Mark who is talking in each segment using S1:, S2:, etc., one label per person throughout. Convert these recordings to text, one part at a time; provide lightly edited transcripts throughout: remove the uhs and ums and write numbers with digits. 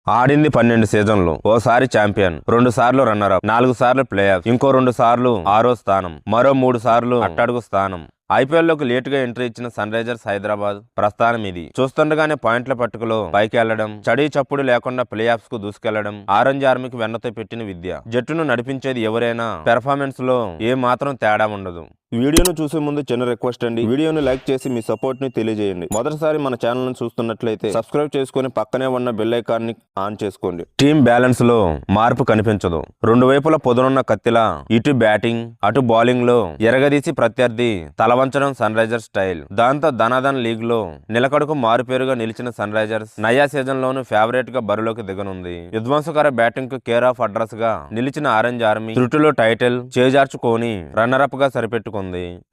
S1: ఆడింది 12 సీజన్లు, ఓసారి ఛాంపియన్, 2 సార్లు రన్నర్ అప్, 4 సార్లు ప్లే ఆఫ్, ఇంకో 2 సార్లు 6వ స్థానం, మరో 3 సార్లు అట్టడుగు స్థానం. ఐపీఎల్లోకి లేటుగా ఎంట్రీ ఇచ్చిన సన్ రైజర్స్ హైదరాబాద్ ప్రస్థానం ఇది. చూస్తుండగానే పాయింట్ల పట్టుకలో పైకి వెళ్లడం, చడీ చప్పుడు లేకుండా ప్లే ఆఫ్స్ కు దూసుకెళ్లడం ఆరెంజ్ ఆర్మీకి వెన్నతో పెట్టిన విద్య. జట్టును నడిపించేది ఎవరైనా పెర్ఫార్మెన్స్ లో ఏ మాత్రం తేడా ఉండదు. వీడియోను చూసే ముందు చిన్న రిక్వెస్ట్ అండి, వీడియోను లైక్ చేసి మీ సపోర్ట్ ని తెలియజేయండి. మొదటిసారి మన ఛానల్ ను చూస్తున్నట్లయితే సబ్స్క్రైబ్ చేసుకుని పక్కనే ఉన్న బెల్ ఐకాన్ ని ఆన్ చేసుకోండి. టీమ్ బ్యాలెన్స్ లో మార్పు కనిపించదు. రెండు వైపుల పొదనున్న కత్తిలా ఇటు బ్యాటింగ్ అటు బౌలింగ్ లో ఎరగదీసి ప్రత్యర్థి తలవంచడం సన్ రైజర్స్ స్టైల్. దాంతో ధనాధన్ లీగ్ లో నిలకడకు మారుపేరుగా నిలిచిన సన్ రైజర్స్ నయా సీజన్ లోను ఫేవరెట్ గా బరిలోకి దిగనుంది. విధ్వంసకర బ్యాటింగ్ కు కేర్ ఆఫ్ అడ్రస్ గా నిలిచిన ఆరెంజ్ ఆర్మీ త్రుటిలో టైటిల్ చేజార్చుకొని రన్నర్ అప్ గా సరిపెట్టుకుంది.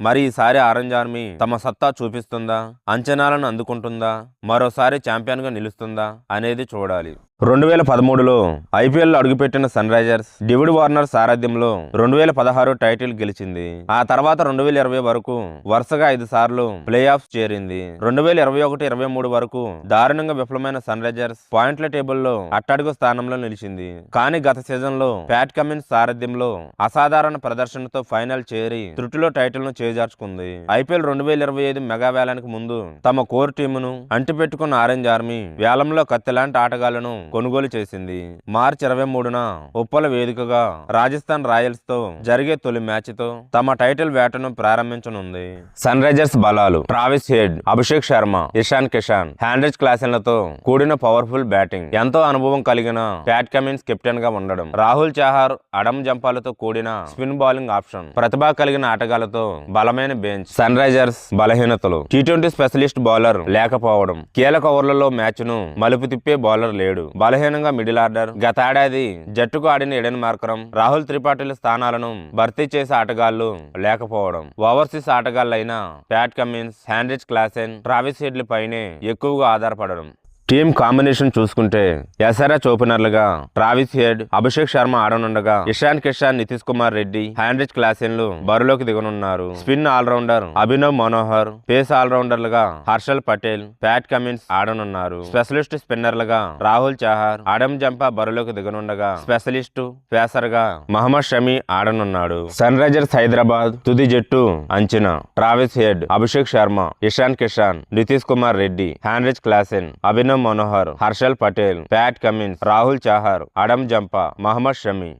S1: మరి ఈసారి ఆరెంజ్ ఆర్మీ తమ సత్తా చూపిస్తుందా, అంచనాలను అందుకుంటుందా, మరోసారి ఛాంపియన్ గా నిలుస్తుందా అనేది చూడాలి. 2013లో ఐపీఎల్ అడుగుపెట్టిన సన్ రైజర్స్ డేవిడ్ వార్నర్ సారథ్యంలో 2016 టైటిల్ గెలిచింది. ఆ తర్వాత 2020 వరకు వరుసగా 5 సార్లు ప్లే ఆఫ్స్ చేరింది. 2021-23 వరకు దారుణంగా విఫలమైన సన్ రైజర్స్ పాయింట్ల టేబుల్లో అట్టడుగు స్థానంలో నిలిచింది. కానీ గత సీజన్ లో ప్యాట్ కమిన్స్ సారథ్యంలో అసాధారణ ప్రదర్శనతో ఫైనల్ చేరి త్రుటిలో టైటిల్ ను చేజార్చుకుంది. ఐపీఎల్ 2025 మెగా వేలానికి ముందు తమ కోర్ టీమును అంటిపెట్టుకున్న ఆరెంజ్ ఆర్మీ వేలంలో కత్తిలాంటి ఆటగాళ్లను కొనుగోలు చేసింది. మార్చి 23న ఉప్పల వేదికగా రాజస్థాన్ రాయల్స్ తో జరిగే తొలి మ్యాచ్ తో తమ టైటిల్ వేటను ప్రారంభించనుంది. సన్ రైజర్స్ బలాలు: ట్రావిస్ హెడ్, అభిషేక్ శర్మ, ఇషాన్ కిషాన్, హ్యాండ్రిచ్ క్లాసెన్లతో కూడిన పవర్ఫుల్ బ్యాటింగ్, ఎంతో అనుభవం కలిగిన ప్యాట్ కమిన్స్ కెప్టెన్ గా ఉండడం, రాహుల్ చహార్, అడమ్ జంపాలతో కూడిన స్పిన్ బౌలింగ్ ఆప్షన్, ప్రతిభ కలిగిన ఆటగాళ్లతో బలమైన బెంచ్. సన్ రైజర్స్ బలహీనతలు: టీ20 స్పెషలిస్ట్ బౌలర్ లేకపోవడం, కీలక ఓవర్లలో మ్యాచ్ ను మలుపు తిప్పే బౌలర్ లేడు, బలహీనంగా మిడిల్ ఆర్డర్. గతేడాది జట్టుకు ఆడిన ఎడెన్ మార్కరమ్, రాహుల్ త్రిపాఠిల స్థానాలను భర్తీ చేసే ఆటగాళ్లు లేకపోవడం, ఓవర్సీస్ ఆటగాళ్లైన Pat Cummins, Heinrich Klaasen, Travis హెడ్ల పైనే ఎక్కువగా ఆధారపడడం. టీమ్ కాంబినేషన్ చూసుకుంటే ఎస్ఆర్హెచ్ ఓపెనర్లుగా ట్రావిస్ హెడ్, అభిషేక్ శర్మ ఆడనుండగా ఇషాన్ కిషాన్, నితీష్ కుమార్ రెడ్డి, హ్యాండ్రిచ్ క్లాసెన్లు బరిలోకి దిగనున్నారు. Spin allrounder Abhinav Manohar, pace ఆల్రౌండర్లుగా హర్షల్ పటేల్, ప్యాట్ కమిన్స్ ఆడనున్నారు. స్పెషలిస్ట్ స్పిన్నర్లుగా రాహుల్ చహార్, అడమ్ జంపా బరిలోకి దిగనుండగా స్పెషలిస్టు పేసర్ గా మహమ్మద్ షమి ఆడనున్నాడు. సన్ రైజర్స్ హైదరాబాద్ తుది జట్టు అంచనా: Travis Head, Abhishek Sharma, Ishan Kishan, Nitish Kumar Reddy, Heinrich Klaasen, Abhinav Manohar, Harshal Patel, Pat Cummins, Rahul Chahar, Adam Zampa, Mohammed Shami.